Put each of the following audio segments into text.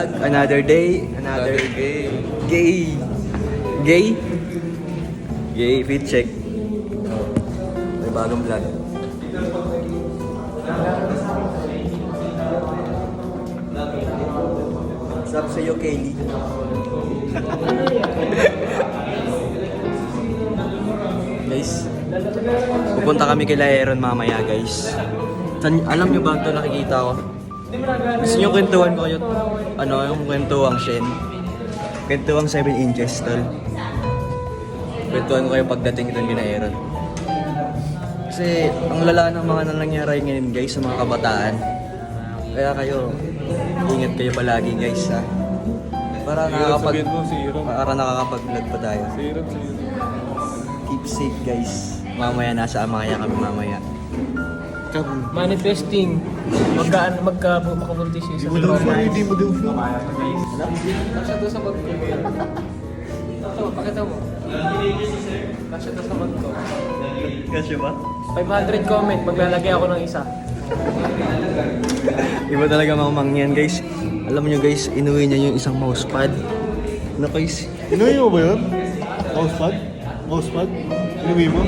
vlog, another day, another gay. Gay? Gay, fit check. May bagong vlog. What's up sa'yo, Kaylee? Guys, pupunta kami kila Aaron mamaya, guys. Alam nyo ba ito nakikita ko? Gusto nyo kwentuhan ko kayo? Ano, yung kwentuhang Shen? Kwentuhang 7 inches, tol. Kwentuhan ko kayo pagdating doon kila Aaron. Kasi, ang lala ng mga nangyari ngayon, guys, sa mga kabataan. Kaya kayo, ingat kayo palagi, guys, ha? Para nakakapag-vlog pa tayo. Keep safe, guys. Mamaya nasa Amaya kami mamaya. Manifesting. Magkabuntis yung isa. Hindi mo din. Kasya to sa bag ko. Ito, pakita mo. Kasya to sa bag ko. Kasya ba? 500 comment, maglalagay ako ng isa. Iba talaga mga mangyan, guys. Alam nyo, guys, inuwi niya yung isang mousepad. Ano, guys? Inuwi mo ba yun? Mousepad? Mousepad? Inuwi mo?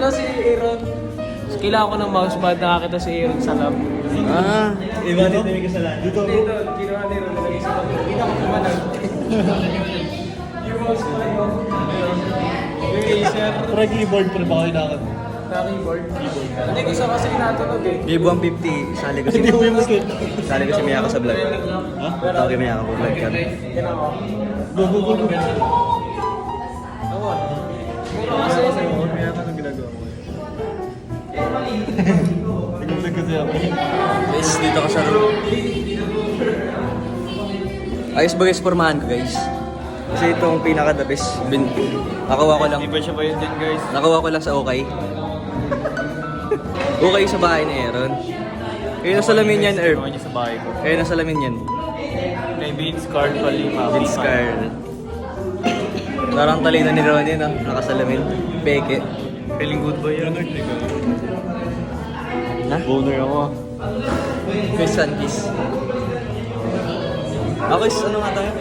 Si Aaron. Kailangan ko ng mousepad, nakakita si Aaron sa lab. Iba dito yung kasalanan. Dito. Dito, ginawa ni Aaron, nalagay sa lab. Hindi ako kumalag. Yung mousepad mo. Yung laser. Try keyboard pa rin baka kailangan. Keyboard. Hindi ko sa kasi natunog eh. Give 150, sali ko si Hindi mo yung muslim. Sali ko si Miyako sa vlog. Ha? Tawag kay Miyako, vlog kami. Ginawa. Go. Ako. Mura kasi yun eh. Miyako anong ginagawa mo? Nag-vlog kasi ako. Guys, dito ka sa room. Ayos ba guys, formahan ko guys? Kasi itong pinaka-the best. Nakuha ko lang. Iba siya ba yun din, guys? Nakuha ko lang sa Okay. Okay sa bahay ni Aaron. Kayo na salamin yan, Herb. Ginawa niya sa bahay ko. Kayo na salamin yan. Kay Vince Carl Palima. Vince Carl. Parang talino ni Ronnie, no? Nakasalamin. Peke. Feeling good ba yun? Ha? Boner ako. Kiss and kiss. Ako is, ano nga tayo?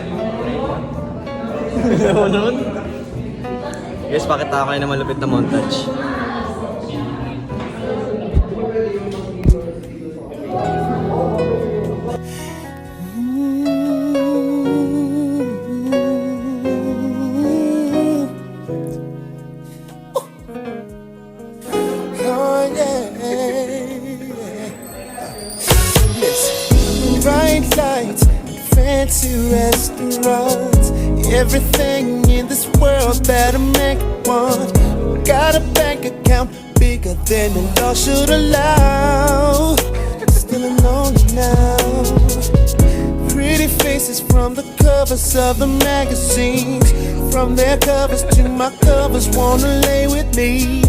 Ano nun? Guys, pakita ko kayo na malupit na montage. Bright lights, fancy restaurants, everything in this world that a man could want. Got a bank account bigger than the law should allow. Still alone now. Pretty faces from the covers of the magazines, from their covers to my covers, wanna lay with me.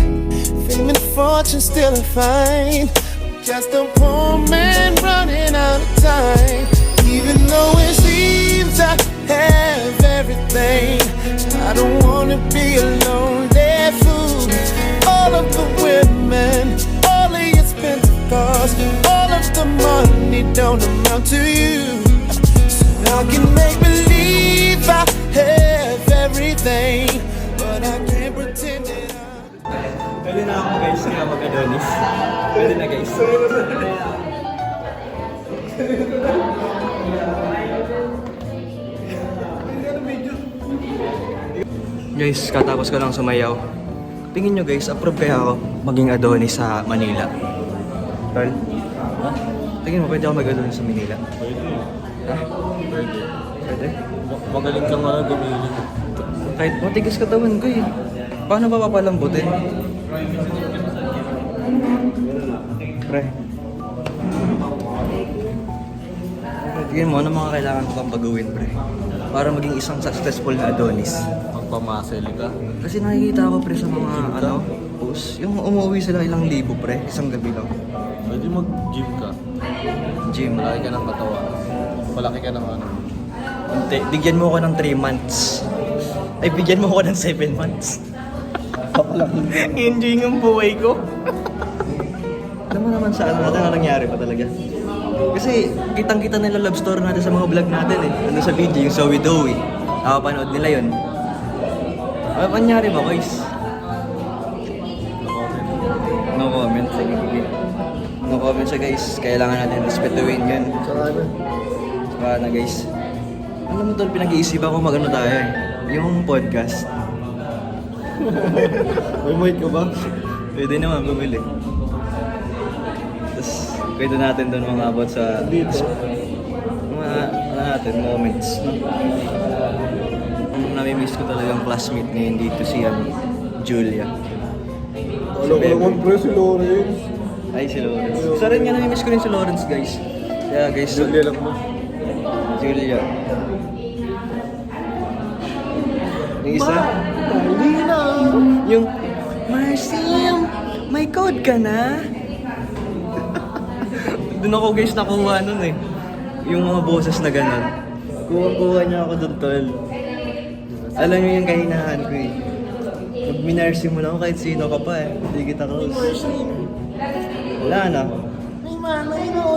Fame and fortune still a find. Just a poor man running out of time. Even though it seems I have everything, I don't wanna be a lonely fool. All of the women, all of your expensive cars, all of the money don't amount to you. So I can make believe I have everything, but I can't pretend that Pwede na ako guys, kaya mag-Adonis. Pwede na guys. Guys, katapos ko lang sumayaw. Tingin nyo guys, approve kaya ako maging Adonis sa Manila. Tol? Ha? Tingin mo, pwede ako mag-Adonis sa Manila? Pwede. Ha? Pwede. Pwede? Magaling ka nga gumili. Kahit matigas katawan ko eh. Paano ba papalambutin? Pre. Tingin mo, ano mga kailangan ko pang baguhin, pre? Para maging isang successful na Adonis. Magpamuscle ka. Kasi nakikita ko, pre, sa mga, post. Yung umuwi sila ilang libo, pre. Isang gabi lang. Pwede mag-gym ka. Gym. Malaki ka ng katawan. Malaki ka ng ano. Hindi, bigyan mo ako ng 3 months. Ay, bigyan mo ako ng 7 months. Enjoy ang buhay ko. Alam mo naman sa ano natin na nangyari pa talaga. Kasi kitang-kita nila love story natin sa mga vlog natin eh. Ano sa video, yung Zoe Doe eh. Nakapanood nila yun. Ano panyari ba, guys? No comment. Sige. No comment siya, guys. Kailangan natin respetuhin yun. Saka na, guys. Alam mo tol, pinag-iisipan ko mag-ano tayo eh. Yung podcast. May mic ka ba? Pwede naman, bumili. Tapos, pwede natin doon mga about sa... Mga, ano natin, moments. No? Namimiss ko talagang classmate ngayon dito si Julia. Alam ko naman pre, si Lawrence. Ay, si Lawrence. Isa rin nga namimiss ko rin si Lawrence, guys. Kaya guys, Julia lang mo. Julia. Yung isa? Yung, Marcel, may code ka na? Doon ako guys nakuha nun eh. Yung mga boses na gano'n. Kuha niya ako doon, tol. Alam niyo yung kahinahan ko eh. Pag minarsi mo lang kahit sino ka pa eh. Hindi kita close. Wala na.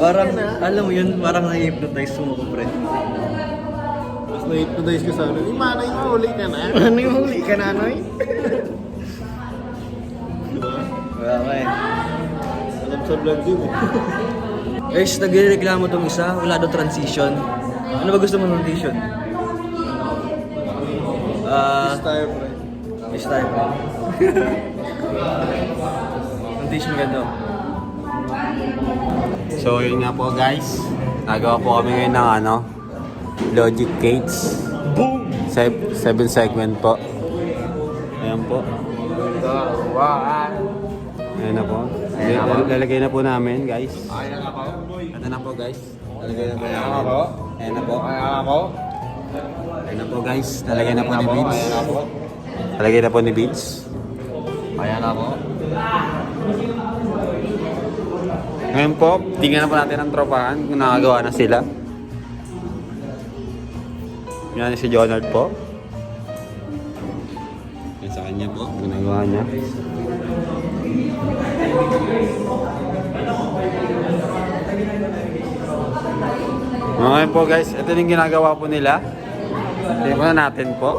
Parang, alam mo yun, parang na-hypnotize mo ko, pre. Tapos na-hypnotize ka sa amin. Manay, huli ka na. Ano yung huli ka na, Noy? Diba? Wala ka eh. Alam sa vlog din eh. Guys, nagreklamo tong isa, wala daw transition. Ano ba gusto mo ng transition? This time, pre. This time. Transition ka daw. So yun nga po guys, nagawa po kami ngayon ng Logic Gates. Boom! 7 segment po. Ayan po. Ayan na po. Lalagay na po namin guys. Ito na po guys. Lalagay na po namin. Ayan na po. Ayan na po guys. Lalagay na po ni Vince. Lalagay na po ni Vince. Ayan na po. Ngayon po, tingnan na po natin ang tropahan kung nakagawa na sila. Yan si Jonard po. Yan sa kanya po, ginagawa niya. Ngayon po guys, ito yung ginagawa po nila. Tingnan na natin po.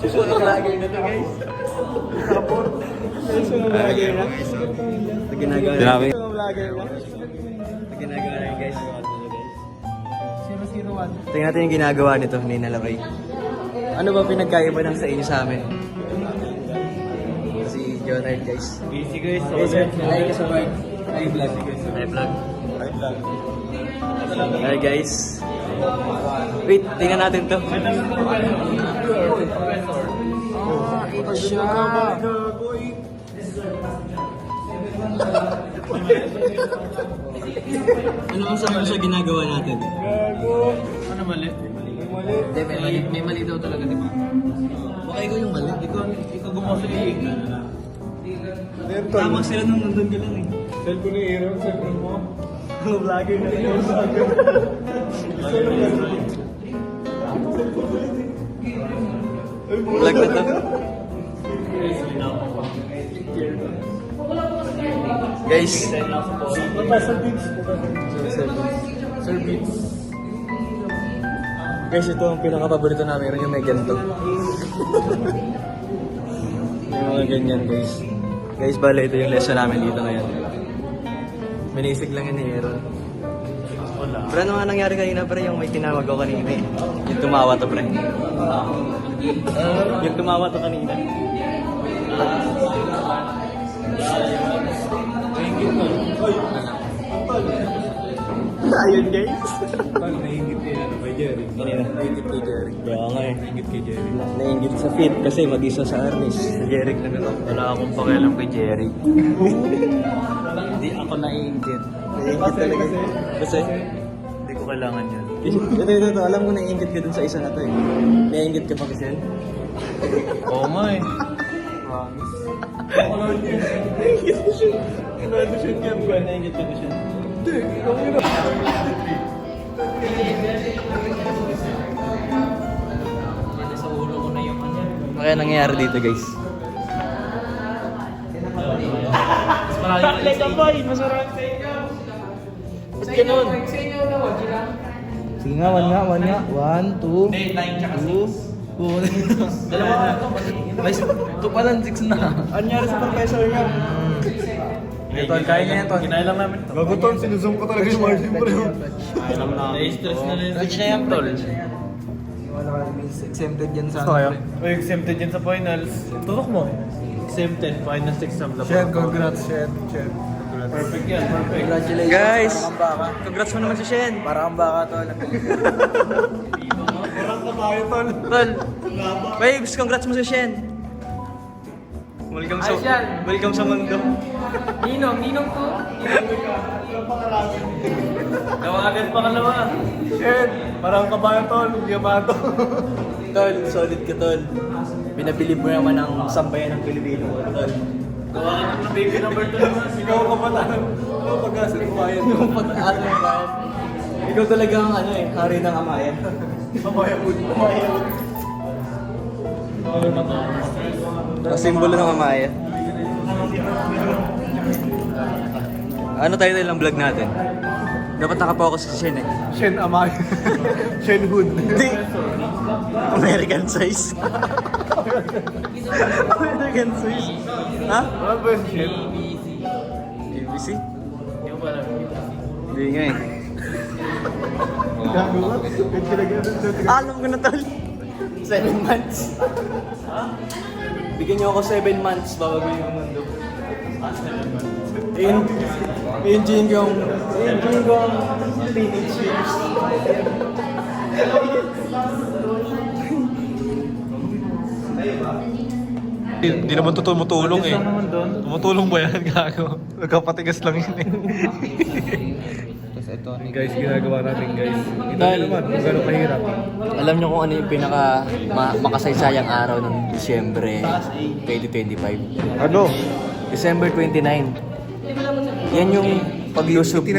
Susunod lagi na to guys. Susunod lagi na. Ginagawa na. Sinabi. Ginagawa na guys. 001. Tingnan natin yung ginagawa nito ni Nalabay. Ano ba pinagkaiba ng sa inyo sa amin? Si Jonard guys. Busy guys. Guys, like ka sa vlog. Hi vlog. Hi vlog. Hi guys. Wait, tingnan natin to. Ito siya. Ano ang sabi mo sa ginagawa natin? Ano mali? Hindi, may mali daw talaga, di ba? Baka ikaw yung mali. Ikaw gumawa sa iig. Tama sila nung nandun ka lang eh. Cellphone ni Aaron, cellphone mo. Mga vlogger na rin yung vlogger. Vlog na to. Guys. Professor Vince. Sir Beats. Guys, ito ang pinaka-paborito namin. Yung may ganito. May mga ganyan, guys. Guys, bale, ito yung lesson namin dito ngayon. Minisig lang yun ni Aaron. Wala. Pero ano nga nangyari kanina, pre? Yung may tinawag ko kanina eh. Yung tumawa to, pre. Yung tumawa to kanina. Ayun, guys. Paano naingit kay Jerry? Kanina. Naingit kay Jerry. Kaya nga eh. Naingit kay Jerry. Nainggit sa fit kasi mag-isa sa Arnis. Si Jeric na gano'n. Wala akong pakialam kay Jerry. Hindi ako naiinggit. Naiinggit talaga. Kasi? Hindi ko kailangan yan. Ito. Alam ko naiinggit ka dun sa isa na to eh. Naiinggit ka pa kasi. Oo nga eh. Naiinggit ko siya. Kinado siya niya ba? Naiinggit ka siya. Hindi. Sa ulo ko na yung ano. Ano kaya nangyayari dito guys? Mas marami pa sa inyo. Ba't ganun. Sige nga, one nga. 1, 2, 2. Dalawa ka ito. May 2 pa lang, 6 na. Ano nangyari sa professor niya? Tol, kaya niya yan, Tol. Kinailang namin. Gago tol, sinusum ko talaga yung margin mo rin. Na-stress na rin. Touch na yan, Tol. Wala ka exempted yan sa Gusto kayo? pre. Exempted yan sa finals. Tutok mo. Exempted, finals exam lang. Shed, congrats, Shed. Perfect yan, perfect. Congratulations. Guys, Parang baka. congrats mo naman si Shen. Parang baka, Tol. Parang kabayo tol. Tol, babes, congrats mo si Shen. Welcome sa mundo. Ninong to. Tawagan pa ka naman. Shit, parang kabayo tol. Yamato. Tol, solid ka, Tol. Pinabilib mo naman ang sambayan ng Pilipino, Tol. Tawagan ng baby number 2 naman. Ikaw ang kabataan. Ano pag-asa ng bayan? Yung pag-aaral mo ba? Ikaw talaga ang hari ng amayan. Kabayabud. Ang simbolo ng amayan. Ano title ng vlog natin? Dapat nakapokus si Shen eh. Shen Amay. Shen Hood. Hindi. American size. American size. Ha? Ano ba yung Shen? ABC? Hindi nga eh. Gago ka? Yung kinagalan doon. Alam ko na, Tol. 7 months. Bigyan niyo ako 7 months, babaguhin yung mundo. 7 months. I-enjoyin ko ang teenage years. Hindi naman to tumutulong eh. Tumutulong ba yan? Gago. Nagkapatigas lang yun eh. Guys, ginagawa natin guys. Ito Dahil- naman kung gano'ng kahirap. Alam niyo kung ano yung pinaka makasaysayang araw ng Disyembre 2025? Ano? December 29. Yan yung paglusob ni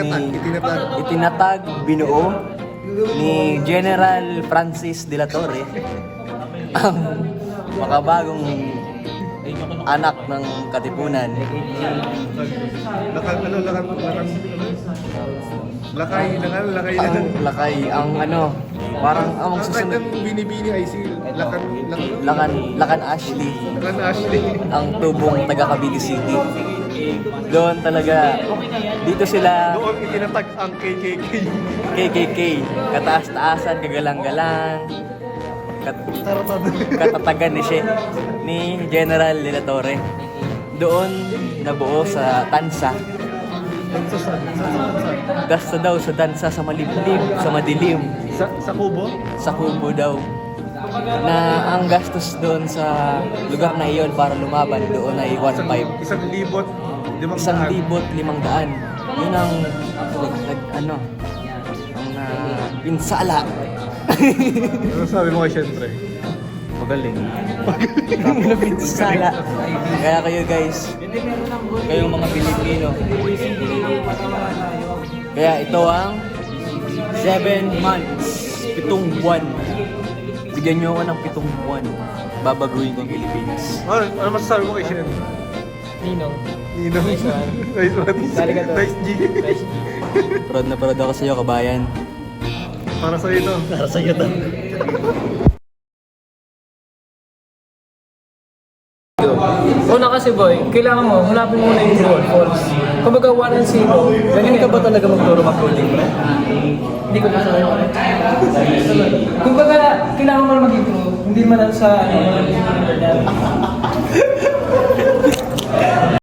itinatag binuo ni General Francis de la Torre, ang makabagong anak ng Katipunan. Lakay Ang lakay, ang parang ang susunod. Binibini ay si Lakan Ashley, Lakan Ashley. ang tubong taga Cavite City. Doon talaga, dito sila Doon itinatag ang KKK. kataas-taasan, kagalang-galang, katatagan ni General de la Torre. Doon nabuo sa Tansa. Gasta daw sa Tansa sa malimlim, sa madilim, Sa Kubo? sa Kubo daw. Na ang gastos doon sa lugar na iyon para lumaban doon ay 1.5. 1,500. Yun ang ang pinsala. Ano sabi mo kay Siyempre? Magaling. Pinsala. Kaya kayo guys, kayong mga Pilipino. Kaya ito ang 7 months, 7 buwan. Bigyan nyo ako ng 7 buwan. Babaguhin ko ang Pilipinas. Ano masasabi mo kay Siyempre? Ninong. Nice one. Nice G. Proud na proud ako sa iyo, kabayan. Para sa'yo ito. Para sa iyo to. Una kasi boy, kailangan mo, hanapin mo muna yung true or false. Kumbaga 1 and 0. Ganyan ka ba talaga magturo mag-coding? Hindi ko na sabi. Kumbaga, kailangan mo na maging true. Hindi man lang sa